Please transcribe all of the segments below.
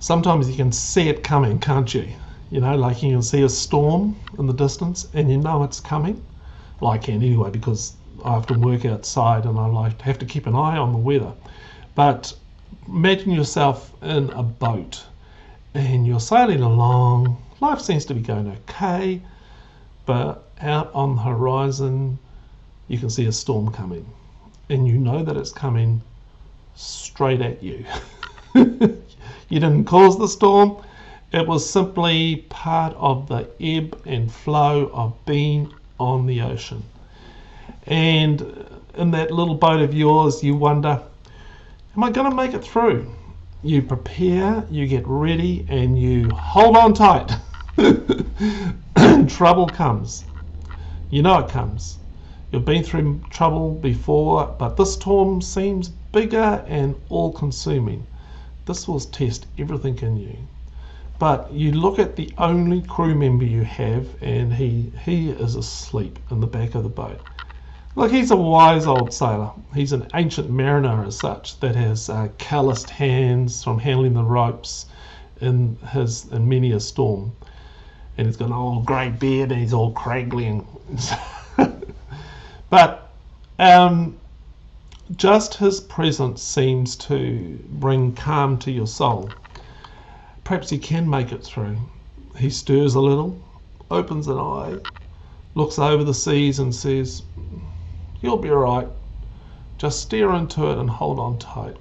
Sometimes you can see it coming, can't you? You know, like you can see a storm in the distance and you know it's coming. Well, I can anyway, because I often work outside and I like to have to keep an eye on the weather. But imagine yourself in a boat and you're sailing along. Life seems to be going okay, but out on the horizon you can see a storm coming, and you know that it's coming straight at you. You didn't cause the storm. It was simply part of the ebb and flow of being on the ocean. And in that little boat of yours, you wonder, am I going to make it through? You prepare, you get ready, and you hold on tight. And trouble comes. You know it comes. You've been through trouble before, but this storm seems bigger and all-consuming. This will test everything in you. But you look at the only crew member you have, and he is asleep in the back of the boat. Look, he's a wise old sailor. He's an ancient mariner as such that has calloused hands from handling the ropes in many a storm. And he's got an old grey beard and he's all craggly. But just his presence seems to bring calm to your soul. Perhaps he can make it through. He stirs a little, opens an eye, looks over the seas and says, "You'll be all right. Just steer into it and hold on tight."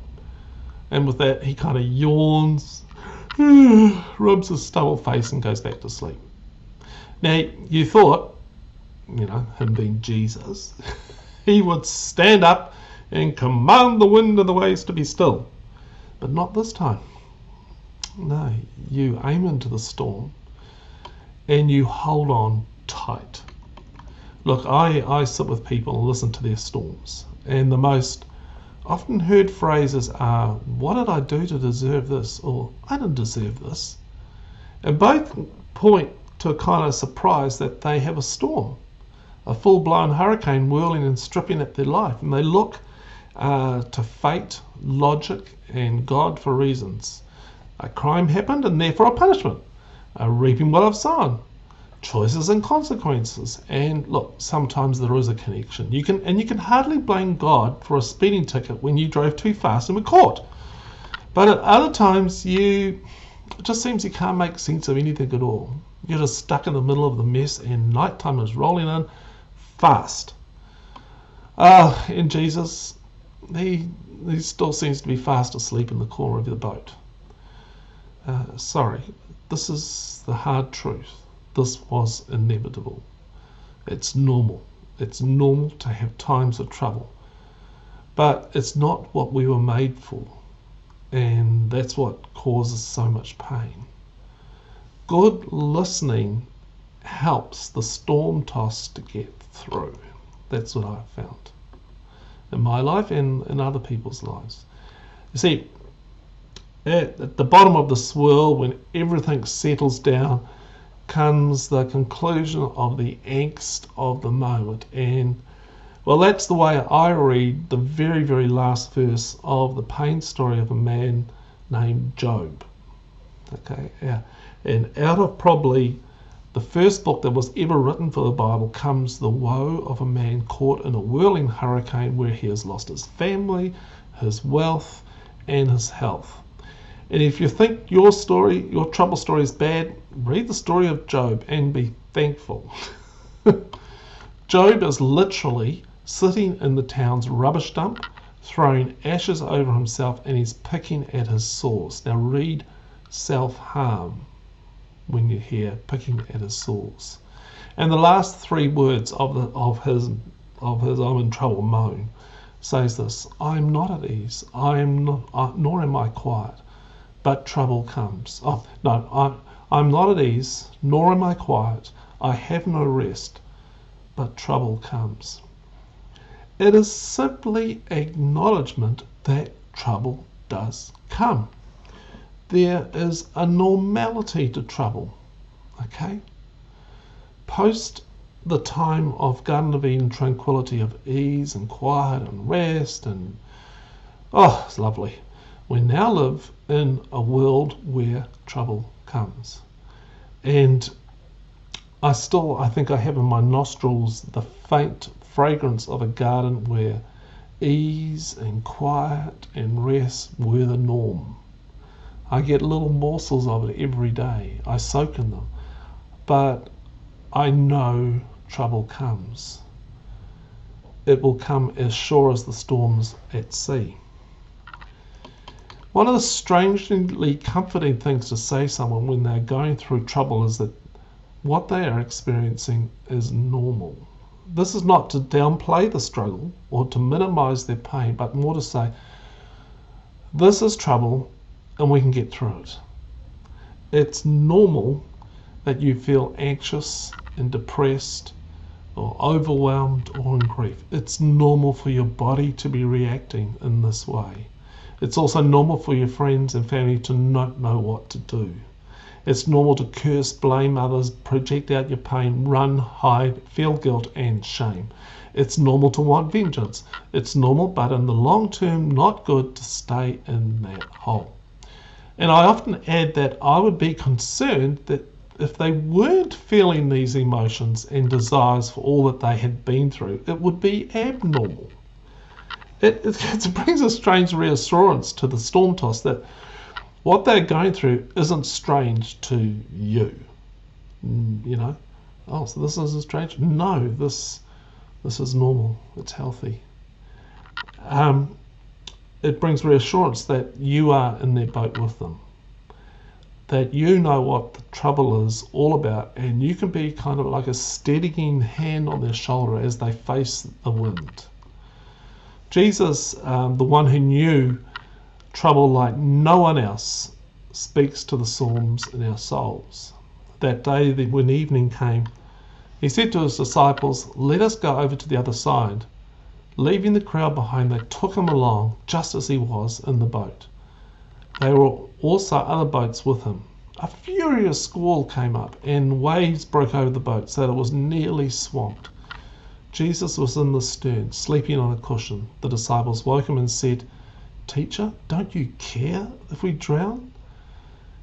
And with that, he kind of yawns, rubs his stubble face and goes back to sleep. Now, you thought, you know, him being Jesus, he would stand up and command the wind and the waves to be still. But not this time. No, you aim into the storm and you hold on tight. Look, I sit with people and listen to their storms, and the most often heard phrases are, "What did I do to deserve this?" or "I didn't deserve this." And both point to a kind of surprise that they have a storm, a full-blown hurricane whirling and stripping at their life, and they look to fate, logic, and God for reasons. A crime happened and therefore a punishment. Reaping what I've sown. Choices and consequences. And look, sometimes there is a connection. You can hardly blame God for a speeding ticket when you drove too fast and were caught. But at other times, it just seems you can't make sense of anything at all. You're just stuck in the middle of the mess, and nighttime is rolling in fast. And Jesus, he still seems to be fast asleep in the corner of the boat. Sorry, this is the hard truth. This was inevitable. It's normal. It's normal to have times of trouble. But it's not what we were made for. And that's what causes so much pain. Good listening helps the storm toss to get through. That's what I've found in my life and in other people's lives. You see, at the bottom of the swirl, when everything settles down, comes the conclusion of the angst of the moment. And well, that's the way I read the very, very last verse of the pain story of a man named Job. Okay, yeah. And out of probably the first book that was ever written for the Bible comes the woe of a man caught in a whirling hurricane where he has lost his family, his wealth, and his health. And if you think your story, your trouble story is bad, read the story of Job and be thankful. Job is literally sitting in the town's rubbish dump, throwing ashes over himself, and he's picking at his sores. Now read self-harm when you hear picking at his sores. And the last three words of his "I'm in trouble" moan says this: "I'm not at ease, nor am I quiet, but trouble comes." Oh, no, I'm not at ease, nor am I quiet. I have no rest, but trouble comes. It is simply acknowledgement that trouble does come. There is a normality to trouble, okay? Post the time of Garden of Eden tranquility of ease and quiet and rest and, oh, it's lovely. We now live in a world where trouble comes. And I think I have in my nostrils the faint fragrance of a garden where ease and quiet and rest were the norm. I get little morsels of it every day. I soak in them. But I know trouble comes. It will come as sure as the storms at sea. One of the strangely comforting things to say to someone when they're going through trouble is that what they are experiencing is normal. This is not to downplay the struggle or to minimize their pain, but more to say, this is trouble and we can get through it. It's normal that you feel anxious and depressed or overwhelmed or in grief. It's normal for your body to be reacting in this way. It's also normal for your friends and family to not know what to do. It's normal to curse, blame others, project out your pain, run, hide, feel guilt and shame. It's normal to want vengeance. It's normal, but in the long term, not good to stay in that hole. And I often add that I would be concerned that if they weren't feeling these emotions and desires for all that they had been through, it would be abnormal. It brings a strange reassurance to the storm toss that what they're going through isn't strange to you. You know, oh, so this isn't strange? No, this is normal. It's healthy. It brings reassurance that you are in their boat with them, that you know what the trouble is all about, and you can be kind of like a steadying hand on their shoulder as they face the wind. Jesus, the one who knew trouble like no one else, speaks to the storms in our souls. That day when evening came, he said to his disciples, "Let us go over to the other side." Leaving the crowd behind, they took him along just as he was in the boat. There were also other boats with him. A furious squall came up and waves broke over the boat so that it was nearly swamped. Jesus was in the stern, sleeping on a cushion. The disciples woke him and said, "Teacher, don't you care if we drown?"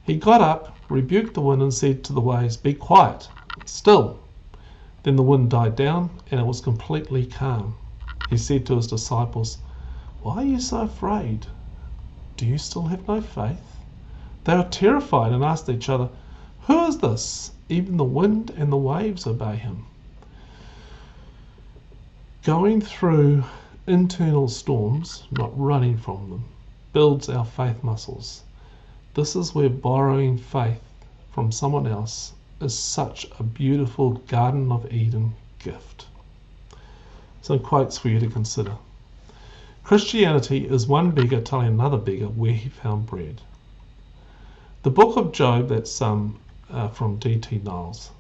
He got up, rebuked the wind and said to the waves, "Be quiet, still." Then the wind died down and it was completely calm. He said to his disciples, "Why are you so afraid? Do you still have no faith?" They were terrified and asked each other, "Who is this? Even the wind and the waves obey him." Going through internal storms, not running from them, builds our faith muscles. This is where borrowing faith from someone else is such a beautiful Garden of Eden gift. Some quotes for you to consider. Christianity is one beggar telling another beggar where he found bread. The book of Job, that's from D.T. Niles.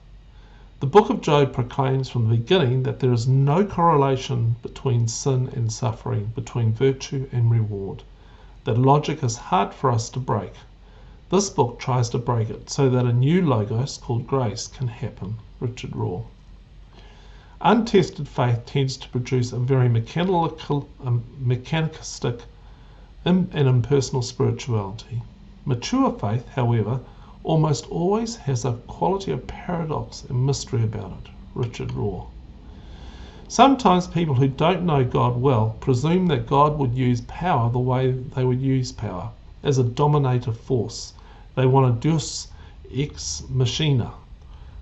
The book of Job proclaims from the beginning that there is no correlation between sin and suffering, between virtue and reward. That logic is hard for us to break. This book tries to break it so that a new logos called grace can happen. Richard Rohr. Untested faith tends to produce a very mechanistic and impersonal spirituality. Mature faith, however, almost always has a quality of paradox and mystery about it. Richard Rohr. Sometimes people who don't know God well presume that God would use power the way they would use power, as a dominative force. They want a deus ex machina,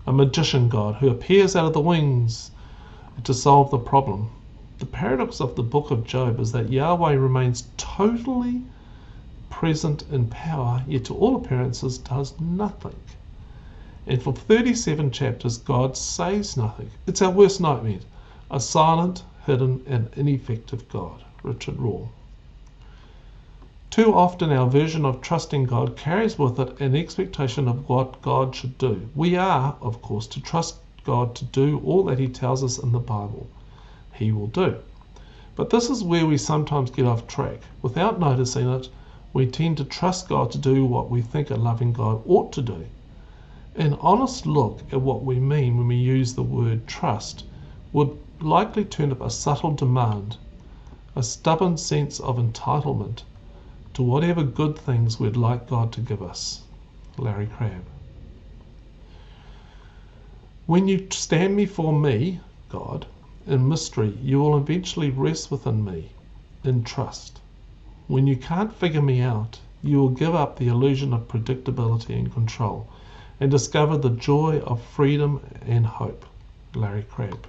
a magician God who appears out of the wings to solve the problem. The paradox of the book of Job is that Yahweh remains totally present in power, yet to all appearances does nothing. And for 37 chapters, God says nothing. It's our worst nightmare. A silent, hidden, and ineffective God. Richard Rohr. Too often our version of trusting God carries with it an expectation of what God should do. We are, of course, to trust God to do all that he tells us in the Bible he will do. But this is where we sometimes get off track. Without noticing it, we tend to trust God to do what we think a loving God ought to do. An honest look at what we mean when we use the word trust would likely turn up a subtle demand, a stubborn sense of entitlement, to whatever good things we'd like God to give us. Larry Crabb. When you stand before me, God, in mystery, you will eventually rest within me in trust. When you can't figure me out, you will give up the illusion of predictability and control and discover the joy of freedom and hope. Larry Crabb.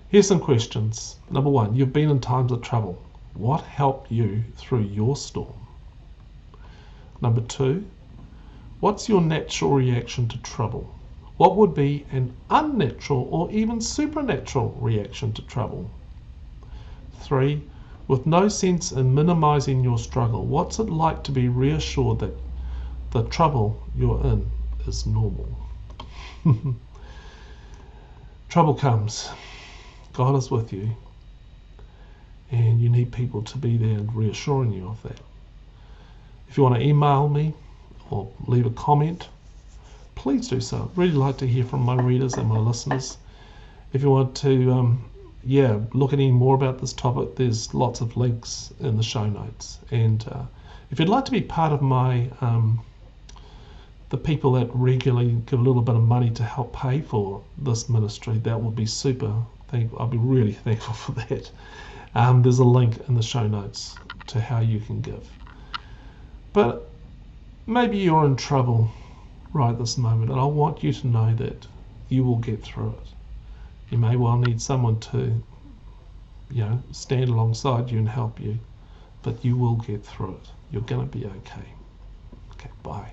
Here's some questions. Number 1, you've been in times of trouble. What helped you through your storm? Number 2, what's your natural reaction to trouble? What would be an unnatural or even supernatural reaction to trouble? 3, with no sense in minimizing your struggle, what's it like to be reassured that the trouble you're in is normal? Trouble comes. God is with you. And you need people to be there and reassuring you of that. If you want to email me or leave a comment, please do so. I'd really like to hear from my readers and my listeners. If you want to look at any more about this topic, there's lots of links in the show notes. And if you'd like to be part of my the people that regularly give a little bit of money to help pay for this ministry, that would be super. I'll be really thankful for that. There's a link in the show notes to how you can give. But maybe you're in trouble right this moment, and I want you to know that you will get through it. You may well need someone to, stand alongside you and help you, but you will get through it. You're going to be okay. Okay, bye.